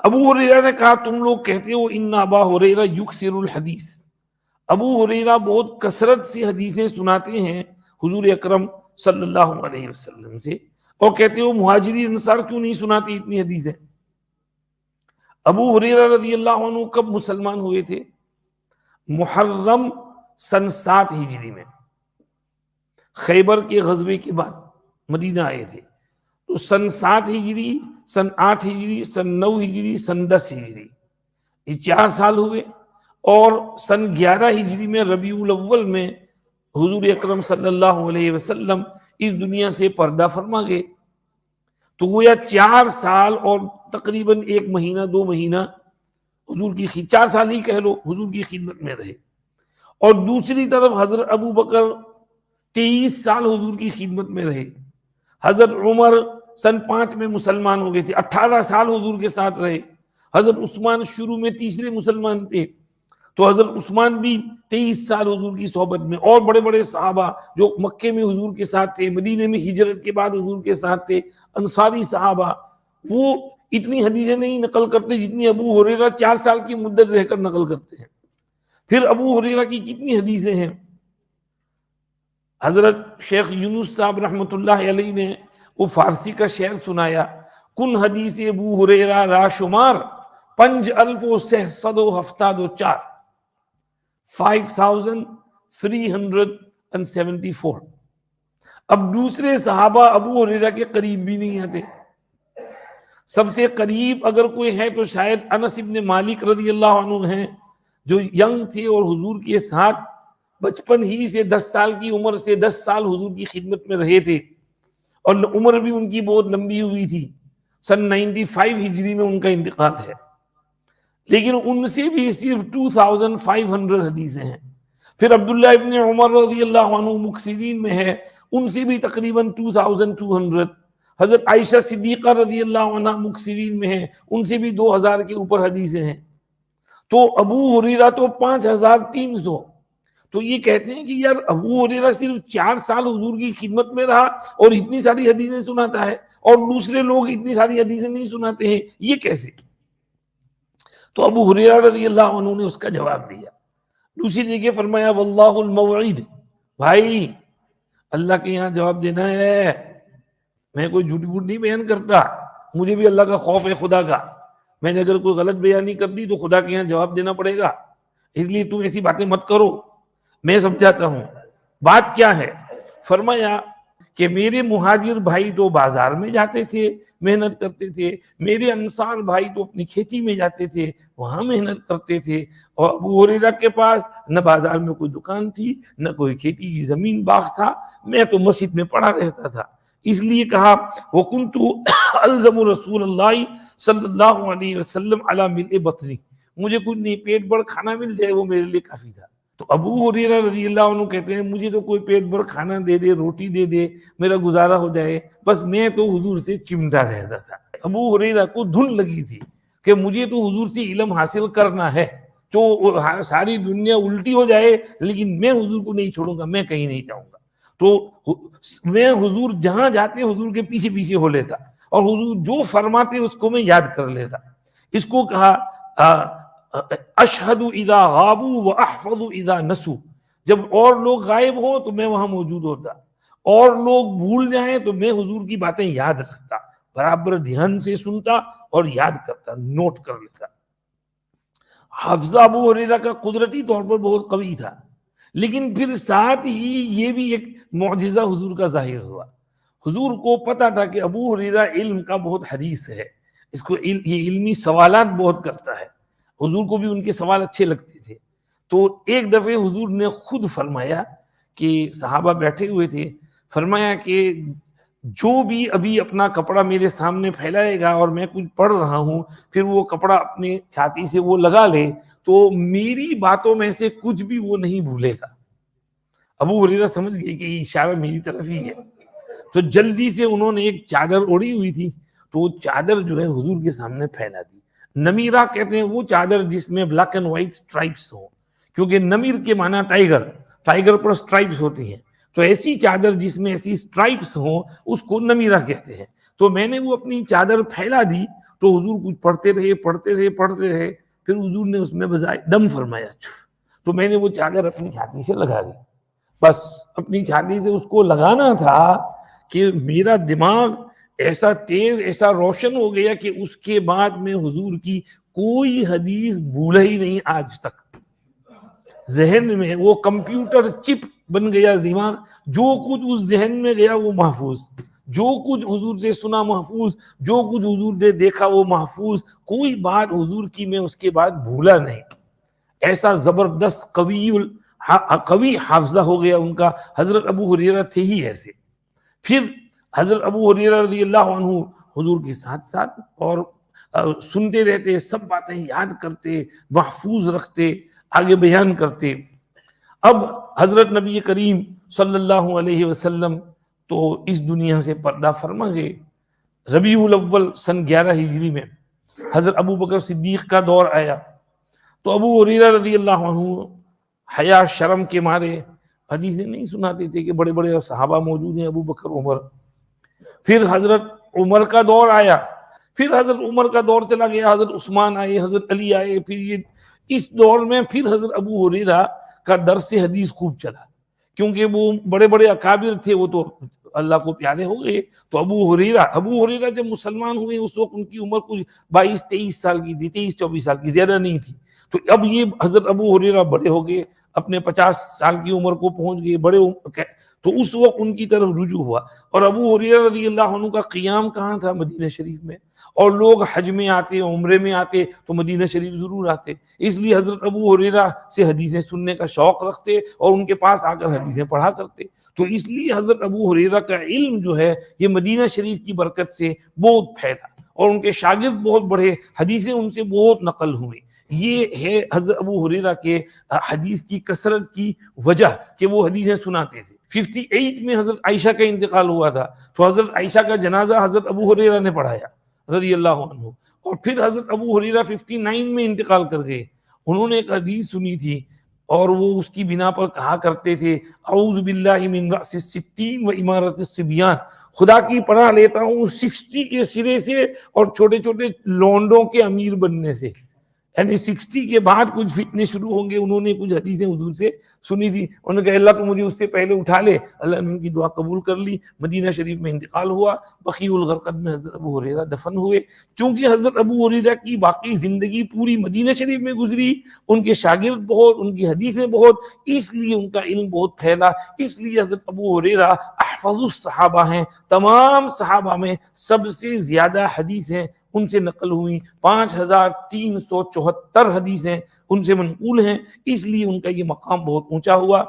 ابو ہریرہ نے کہا تم لوگ کہتے ہو ان ابا ہریرہ یکثر الحدیث، ابو ہریرہ بہت کثرت سے حدیثیں سناتے ہیں حضور اکرم صلی اللہ علیہ وسلم سے، اور کہتے ہو مہاجرین انصار کیوں نہیں سناتی اتنی حدیثیں؟ ابو ہریرہ رضی اللہ عنہ کب مسلمان ہوئے تھے؟ محرم سن 7 ہجری میں، خیبر کے غزوے کے بعد مدینہ آئے تھے، تو سن 7 ہجری، سن 8 ہجری، سن 9 ہجری، سن 10 ہجری، یہ 4 سال ہوئے، اور سن 11 ہجری میں ربیع الاول میں حضور اکرم صلی اللہ علیہ وسلم اس دنیا سے پردہ فرما گئے، تو گویا 4 سال اور تقریباً 1 مہینہ 2 مہینہ حضور کی 4 سال ہی کہہ لو حضور کی خدمت میں رہے، اور دوسری طرف حضرت ابو بکر 23 سال حضور کی خدمت میں رہے، حضرت عمر سن 5 میں مسلمان ہو گئے تھے، 18 سال حضور کے ساتھ رہے، حضرت عثمان شروع میں تیسرے مسلمان تھے، تو حضرت عثمان بھی 23 سال حضور کی صحبت میں، اور بڑے بڑے صحابہ جو مکے میں حضور کے ساتھ تھے، مدینے میں ہجرت کے بعد حضور کے ساتھ تھے، انصاری صحابہ، وہ اتنی حدیثیں نہیں نقل کرتے جتنی ابو ہریرہ 4 سال کی مدت رہ کر نقل کرتے ہیں۔ پھر ابو ہریرہ کی کتنی حدیثیں ہیں؟ حضرت شیخ یونس صاحب رحمۃ اللہ علیہ نے وہ فارسی کا شعر سنایا، کن حدیث ابو ہریرہ را شمار 5374، 5374۔ اب دوسرے صحابہ ابو ہریرہ کے قریب بھی نہیں آتے، سب سے قریب اگر کوئی ہے تو شاید انس ابن مالک رضی اللہ عنہ ہیں، جو ینگ تھے اور حضور کے ساتھ بچپن ہی سے 10 سال کی عمر سے 10 سال حضور کی خدمت میں رہے تھے، اور عمر بھی ان کی بہت لمبی ہوئی تھی، سن 95 ہجری میں ان کا انتقال ہے، لیکن ان سے بھی صرف 2500 حدیثیں ہیں۔ پھر عبداللہ ابن عمر رضی اللہ عنہ مکثرین میں ہے، ان سے بھی تقریباً 2200۔ حضرت عائشہ صدیقہ رضی اللہ عنہ مکثرین میں ہے، ان سے بھی 2000 کے اوپر حدیثیں ہیں، تو ابو ہریرہ تو 5300۔ تو یہ کہتے ہیں کہ یار ابو ہریرہ صرف 4 سال حضور کی خدمت میں رہا اور اتنی ساری حدیثیں سناتا ہے، اور دوسرے لوگ اتنی ساری حدیثیں نہیں سناتے ہیں، یہ کیسے؟ تو ابو ہریرہ رضی اللہ عنہ نے اس کا جواب دیا، دوسری جگہ فرمایا واللہ الموعد، بھائی اللہ کے یہاں جواب دینا ہے، میں کوئی جھوٹ بوٹ نہیں بیان کرتا، مجھے بھی اللہ کا خوف ہے خدا کا، میں نے اگر کوئی غلط بیانی کر دی تو خدا کے یہاں جواب دینا پڑے گا، اس لیے تم ایسی باتیں مت کرو، میں سمجھاتا ہوں بات کیا ہے۔ فرمایا کہ میرے مہاجر بھائی تو بازار میں جاتے تھے محنت کرتے تھے، میرے انصار بھائی تو اپنی کھیتی میں جاتے تھے وہاں محنت کرتے تھے، اور ابو ہریرہ کے پاس نہ بازار میں کوئی دکان تھی نہ کوئی کھیتی کی زمین باغ تھا، میں تو مسجد میں پڑا رہتا تھا، اس لیے کہا وَكُنْتُ أَلْزَمُ رسول اللہ صلی اللہ علیہ وسلم علی ملء بطنی، مجھے کچھ نہیں پیٹ بھر کھانا مل جائے وہ میرے لیے کافی تھا۔ تو ابو ہریرہ رضی اللہ عنہ کہتے ہیں مجھے تو کوئی پیٹ بھر کھانا دے دے، روٹی دے دے، میرا گزارا ہو جائے، بس میں تو حضور سے چمٹا رہتا تھا۔ ابو ہریرہ کو دھن لگی تھی کہ مجھے تو حضور سے علم حاصل کرنا ہے، جو ساری دنیا الٹی ہو جائے لیکن میں حضور کو نہیں چھوڑوں گا، میں کہیں نہیں جاؤں گا، تو میں حضور جہاں جاتے حضور کے پیچھے پیچھے ہو لیتا، اور حضور جو فرماتے اس کو میں یاد کر لیتا۔ اس کو کہا اشہد اذا غابوا واحفظ اذا نسوا، جب اور لوگ غائب ہوں تو میں وہاں موجود ہوتا، اور لوگ بھول جائیں تو میں حضور کی باتیں یاد رکھتا، برابر دھیان سے سنتا اور یاد کرتا، نوٹ کر لیتا۔ حافظہ ابو ہریرہ کا قدرتی طور پر بہت قوی تھا، لیکن پھر ساتھ ہی یہ بھی ایک معجزہ حضور کا ظاہر ہوا، حضور کو پتا تھا کہ ابو ہریرہ علم کا بہت حریص ہے، اس کو یہ علمی سوالات بہت کرتا ہے، حضور کو بھی ان کے سوال اچھے لگتے تھے، تو ایک دفعہ حضور نے خود فرمایا کہ صحابہ بیٹھے ہوئے تھے، فرمایا کہ جو بھی ابھی اپنا کپڑا میرے سامنے پھیلائے گا اور میں کچھ پڑھ رہا ہوں پھر وہ کپڑا اپنے چھاتی سے وہ لگا لے تو میری باتوں میں سے کچھ بھی وہ نہیں بھولے گا۔ ابو ہریرہ سمجھ گئے کہ یہ اشارہ میری طرف ہی ہے، تو جلدی سے انہوں نے ایک چادر اوڑھی ہوئی تھی تو وہ چادر جو ہے حضور کے سامنے پھیلا دی۔ نمیرہ کہتے ہیں وہ چادر جس میں بلیک اینڈ وائٹ سٹرائپس ہوں، کیونکہ نمیر کے معنی ٹائیگر پر سٹرائپس ہوتی ہیں، تو ایسی چادر جس میں ایسی سٹرائپس ہوں اس کو نمیرہ کہتے ہیں۔ تو میں نے وہ اپنی چادر پھیلا دی تو حضور کچھ پڑھتے رہے، پھر حضور نے اس میں بجائے دم فرمایا، تو میں نے وہ چادر اپنی چھاتی سے لگا دی، بس اپنی چھاتی سے اس کو لگانا تھا کہ میرا دماغ ایسا تیز، ایسا روشن ہو گیا کہ اس کے بعد میں حضور کی کوئی حدیث بھولا ہی نہیں آج تک، ذہن میں وہ کمپیوٹر چپ بن گیا دماغ، جو کچھ اس ذہن میں گیا وہ محفوظ، جو کچھ حضور سے سنا محفوظ، جو کچھ حضور نے دیکھا وہ محفوظ، کوئی بات حضور کی میں اس کے بعد بھولا نہیں، ایسا زبردست قوی حافظہ ہو گیا ان کا۔ حضرت ابو ہریرہ تھے ہی ایسے۔ پھر حضرت ابو ہریرہ رضی اللہ عنہ حضور کے ساتھ ساتھ اور سنتے رہتے، سب باتیں یاد کرتے، محفوظ رکھتے، آگے بیان کرتے۔ اب حضرت نبی کریم صلی اللہ علیہ وسلم تو اس دنیا سے پردہ فرما گئے۔ ربیع الاول سن 11 ہجری میں حضرت ابو بکر صدیق کا دور آیا، تو ابو ہریرہ رضی اللہ عنہ حیا شرم کے مارے حدیثیں نہیں سناتے تھے کہ بڑے بڑے صحابہ موجود ہیں، ابو بکر، عمر۔ پھر حضرت عمر کا دور آیا، پھر حضرت عمر کا دور چلا گیا، حضرت عثمان آئے، حضرت علی آئے، پھر یہ اس دور میں پھر حضرت ابو ہریرہ کا درس حدیث خوب چلا، کیونکہ وہ بڑے بڑے اکابر تھے، وہ تو اللہ کو پیارے ہو گئے۔ تو ابو ہریرہ جب مسلمان ہوئے اس وقت ان کی عمر کچھ 22-23 سال کی تھی، 23-24 سال کی، زیادہ نہیں تھی۔ تو اب یہ حضرت ابو ہریرہ بڑے ہو گئے، اپنے 50 سال کی عمر کو پہنچ گئے، بڑے تو اس وقت ان کی طرف رجوع ہوا۔ اور ابو ہریرہ رضی اللہ عنہ کا قیام کہاں تھا؟ مدینہ شریف میں، اور لوگ حج میں آتے، عمرے میں آتے تو مدینہ شریف ضرور آتے، اس لیے حضرت ابو ہریرہ سے حدیثیں سننے کا شوق رکھتے اور ان کے پاس آ کر حدیثیں پڑھا کرتے۔ تو اس لیے حضرت ابو ہریرہ کا علم جو ہے یہ مدینہ شریف کی برکت سے بہت پھیلا، اور ان کے شاگرد بہت بڑھے، حدیثیں ان سے بہت نقل ہوئی۔ یہ ہے حضرت ابو ہریرہ کے حدیث کی کثرت کی وجہ کہ وہ حدیثیں سناتے تھے۔ 58 میں حضرت عائشہ کا انتقال ہوا تھا، تو حضرت عائشہ کا جنازہ حضرت ابو ہریرہ نے پڑھایا رضی اللہ عنہ، اور پھر حضرت ابو ہریرہ 59 میں انتقال کر گئے۔ انہوں نے ایک حدیث سنی تھی اور وہ اس کی بنا پر کہا کرتے تھے، اعوذ باللہ من رأس الستین و امارت الصبیان، خدا کی پناہ لیتا ہوں 60 کے سرے سے اور چھوٹے چھوٹے لونڈوں کے امیر بننے سے، یعنی 60 کے بعد کچھ فتنے شروع ہوں گے۔ انہوں نے کچھ حدیثیں حضور سے سنی تھی، انہوں نے کہا اللہ تو مجھے اس سے پہلے اٹھا لے، اللہ نے ان کی دعا قبول کر لی، مدینہ شریف میں انتقال ہوا، بقیع الغرقد میں حضرت ابو ہریرہ دفن ہوئے۔ چونکہ حضرت ابو ہریرہ کی باقی زندگی پوری مدینہ شریف میں گزری، ان کے شاگرد بہت، ان کی حدیثیں بہت، اس لیے ان کا علم بہت پھیلا، اس لیے حضرت ابو ہریرہ احفظ الصحابہ ہیں، تمام صحابہ میں سب سے زیادہ حدیثیں ان سے نقل ہوئی، 5374 حدیثیں ان سے منقول ہیں، اس لیے ان کا یہ مقام بہت اونچا ہوا۔